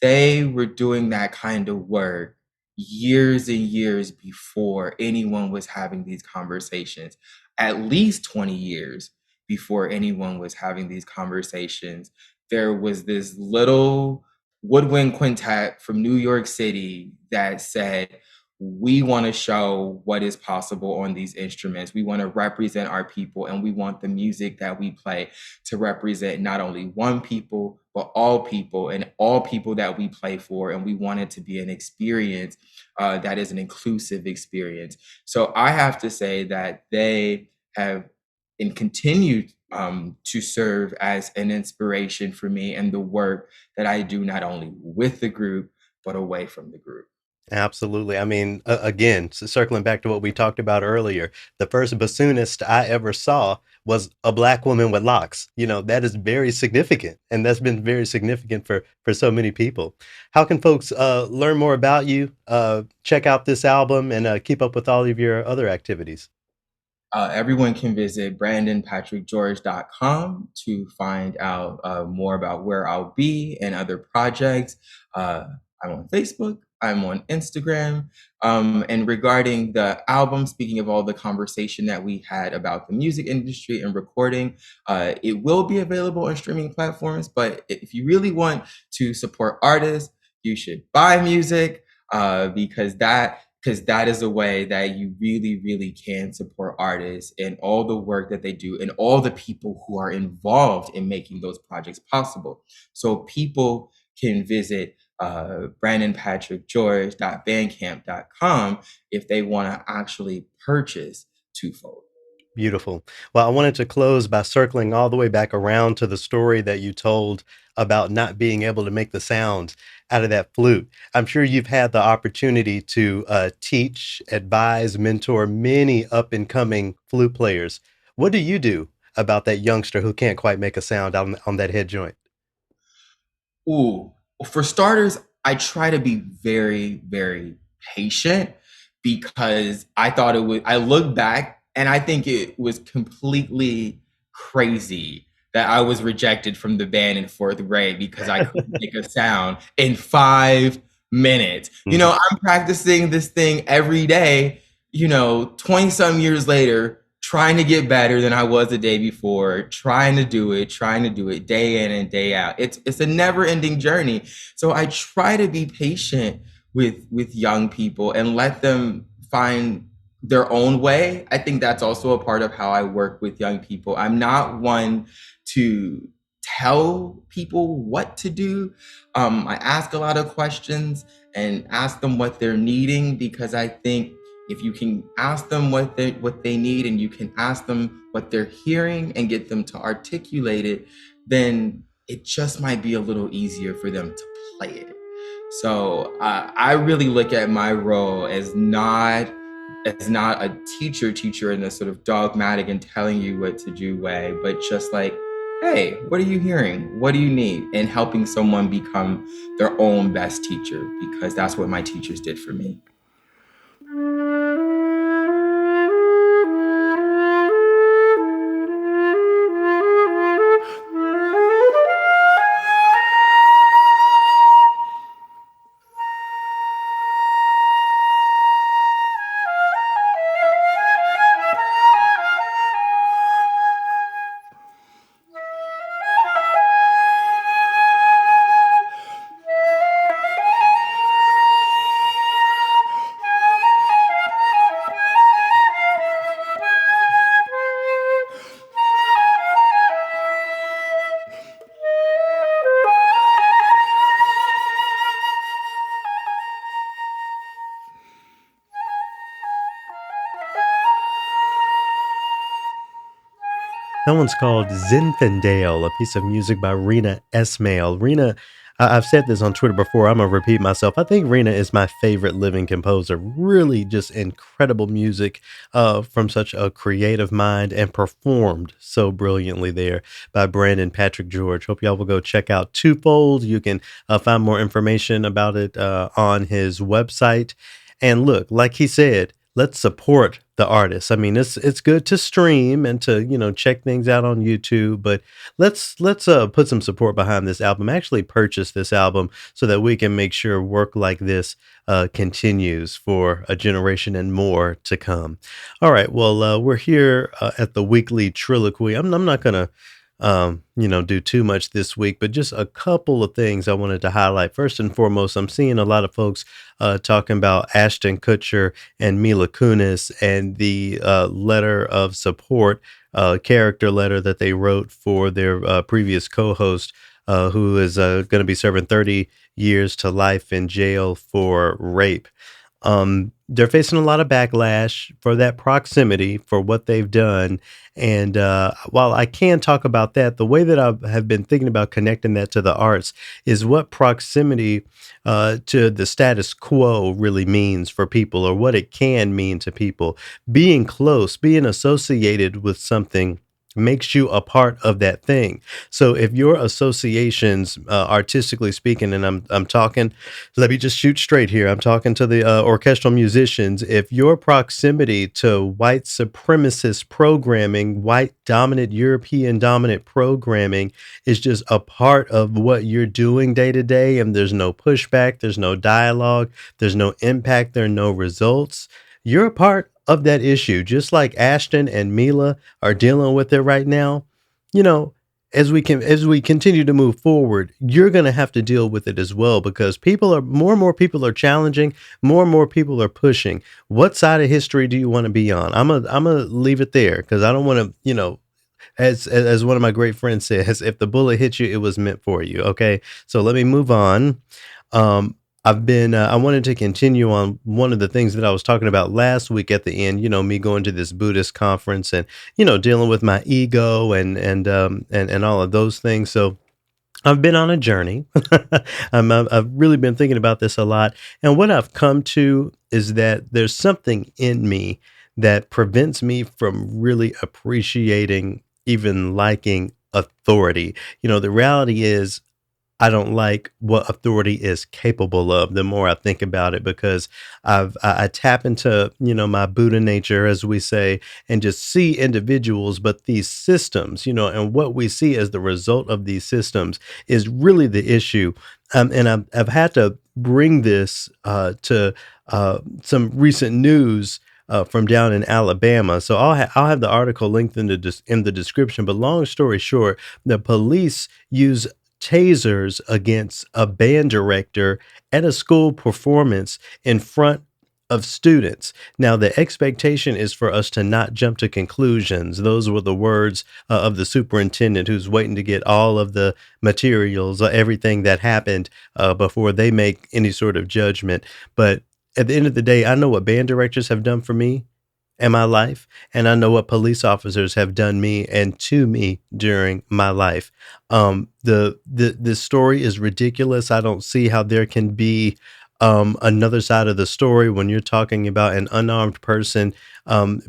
they were doing that kind of work years and years before anyone was having these conversations, at least 20 years before anyone was having these conversations. There was this little woodwind quintet from New York City that said, we want to show what is possible on these instruments. We want to represent our people, and we want the music that we play to represent not only one people, but all people and all people that we play for. And we want it to be an experience that is an inclusive experience. So I have to say that they have and continue to serve as an inspiration for me and the work that I do, not only with the group, but away from the group. Absolutely. I mean, again, circling back to what we talked about earlier, the first bassoonist I ever saw was a black woman with locks. You know, that is very significant, and that's been very significant for so many people. How can folks learn more about you, check out this album, and keep up with all of your other activities? Everyone can visit brandonpatrickgeorge.com to find out more about where I'll be and other projects. Uh, I'm on Facebook, I'm on Instagram. And regarding the album, speaking of all the conversation that we had about the music industry and recording, it will be available on streaming platforms. But if you really want to support artists, you should buy music, because that is a way that you really, really can support artists and all the work that they do and all the people who are involved in making those projects possible. So people can visit brandonpatrickgeorge.bandcamp.com if they want to actually purchase Twofold. Beautiful. Well, I wanted to close by circling all the way back around to the story that you told about not being able to make the sounds out of that flute. I'm sure you've had the opportunity to teach, advise, mentor many up and coming flute players. What do you do about that youngster who can't quite make a sound on that head joint? Ooh, for starters, I try to be very, very patient, because I thought it was, I look back and I think it was completely crazy that I was rejected from the band in fourth grade because I couldn't make a sound in 5 minutes. Mhm. I'm practicing this thing every day, 20 some years later, trying to get better than I was the day before, trying to do it day in and day out. It's a never ending journey. So I try to be patient with young people and let them find their own way. I think that's also a part of how I work with young people. I'm not one to tell people what to do. I ask a lot of questions and ask them what they're needing, because I think if you can ask them what they need, and you can ask them what they're hearing and get them to articulate it, then it just might be a little easier for them to play it. So I really look at my role as not a teacher in this sort of dogmatic and telling you what to do way, but just like, hey, what are you hearing? What do you need? And helping someone become their own best teacher, because that's what my teachers did for me. That one's called Zinfandel, a piece of music by Rena Esmail. Rena, I've said this on Twitter before. I'm going to repeat myself. I think Rena is my favorite living composer. Really just incredible music from such a creative mind, and performed so brilliantly there by Brandon Patrick George. Hope y'all will go check out Twofold. You can find more information about it on his website. And look, like he said, let's support the artists. I mean, it's good to stream and to, check things out on YouTube, but let's put some support behind this album. Actually purchase this album so that we can make sure work like this continues for a generation and more to come. All right, well, we're here at the weekly Triloquy. I'm not gonna do too much this week, but just a couple of things I wanted to highlight. First and foremost, I'm seeing a lot of folks talking about Ashton Kutcher and Mila Kunis and the letter of support, character letter that they wrote for their previous co-host, who is going to be serving 30 years to life in jail for rape. They're facing a lot of backlash for that proximity, for what they've done. And while I can talk about that, the way that I have been thinking about connecting that to the arts is what proximity to the status quo really means for people, or what it can mean to people. Being close, being associated with something makes you a part of that thing. So if your associations, artistically speaking, and I'm talking, let me just shoot straight here. I'm talking to the orchestral musicians. If your proximity to white supremacist programming, white dominant, European dominant programming is just a part of what you're doing day to day, and there's no pushback, there's no dialogue, there's no impact, there are no results, you're a part of that issue, just like Ashton and Mila are dealing with it right now. You know, as we continue to move forward, you're going to have to deal with it as well, because people are more and more people are challenging, more and more people are pushing. What side of history do you want to be on? I'm gonna leave it there, because I don't want to, as one of my great friends says, if the bullet hits you, it was meant for you. Okay, so let me move on. I wanted to continue on one of the things that I was talking about last week at the end, me going to this Buddhist conference, and, dealing with my ego and all of those things. So I've been on a journey. I've really been thinking about this a lot. And what I've come to is that there's something in me that prevents me from really appreciating, even liking authority. The reality is, I don't like what authority is capable of the more I think about it, because I tap into, my Buddha nature, as we say, and just see individuals, but these systems, and what we see as the result of these systems is really the issue. And I've had to bring this to some recent news from down in Alabama. So I'll have the article linked in the description. But long story short, the police use tasers against a band director at a school performance in front of students. Now, the expectation is for us to not jump to conclusions. Those were the words of the superintendent who's waiting to get all of the materials, everything that happened before they make any sort of judgment. But at the end of the day, I know what band directors have done for me in my life, and I know what police officers have done me and to me during my life. The story is ridiculous. I don't see how there can be another side of the story when you're talking about an unarmed person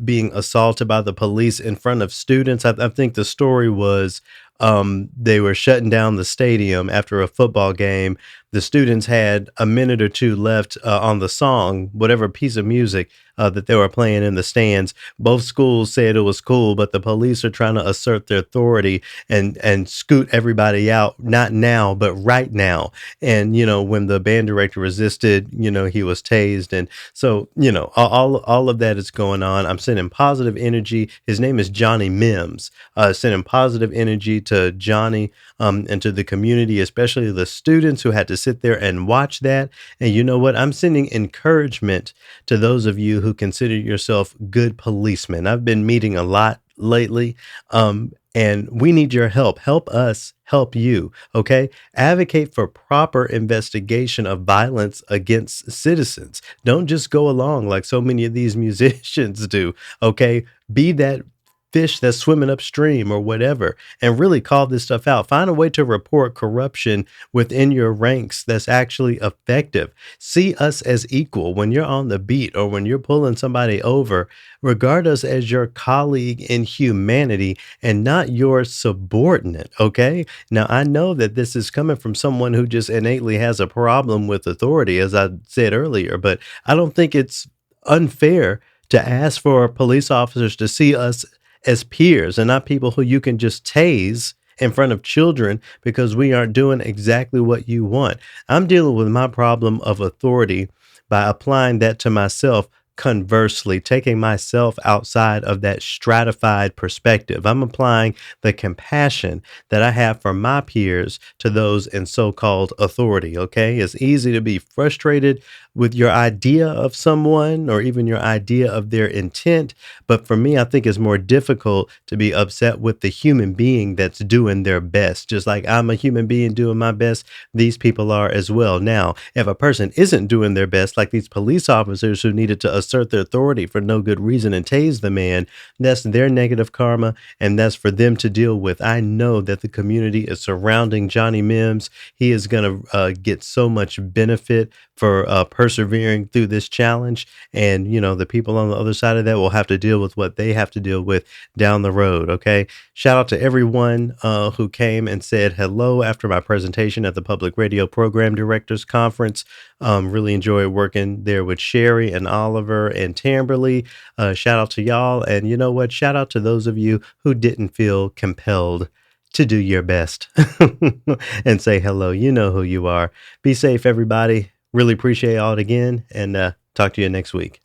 being assaulted by the police in front of students. I think the story was they were shutting down the stadium after a football game. The students had a minute or two left on the song, whatever piece of music that they were playing in the stands. Both schools said it was cool, but the police are trying to assert their authority and scoot everybody out, not now, but right now. And when the band director resisted, he was tased. And so all of that is going on. I'm sending positive energy. His name is Johnny Mims. Sending positive energy to Johnny and to the community, especially the students who had to sit there and watch that. And you know what? I'm sending encouragement to those of you who consider yourself good policemen. I've been meeting a lot lately, and we need your help. Help us help you, okay? Advocate for proper investigation of violence against citizens. Don't just go along like so many of these musicians do, okay? Be that fish that's swimming upstream or whatever, and really call this stuff out. Find a way to report corruption within your ranks that's actually effective. See us as equal when you're on the beat or when you're pulling somebody over. Regard us as your colleague in humanity and not your subordinate, okay? Now, I know that this is coming from someone who just innately has a problem with authority, as I said earlier, but I don't think it's unfair to ask for police officers to see us as peers and not people who you can just tase in front of children because we aren't doing exactly what you want. I'm dealing with my problem of authority by applying that to myself. Conversely, taking myself outside of that stratified perspective, I'm applying the compassion that I have for my peers to those in so-called authority. Okay. It's easy to be frustrated with your idea of someone or even your idea of their intent. But for me, I think it's more difficult to be upset with the human being that's doing their best. Just like I'm a human being doing my best, these people are as well. Now, if a person isn't doing their best, like these police officers who needed to assert their authority for no good reason and tase the man, that's their negative karma, and that's for them to deal with. I know that the community is surrounding Johnny Mims. He is going to get so much benefit for persevering through this challenge. And, the people on the other side of that will have to deal with what they have to deal with down the road. Okay. Shout out to everyone who came and said hello after my presentation at the Public Radio Program Directors Conference. Really enjoyed working there with Sherry and Oliver and Tamberly. Shout out to y'all. And you know what? Shout out to those of you who didn't feel compelled to do your best and say hello. You know who you are. Be safe, everybody. Really appreciate all it again, and talk to you next week.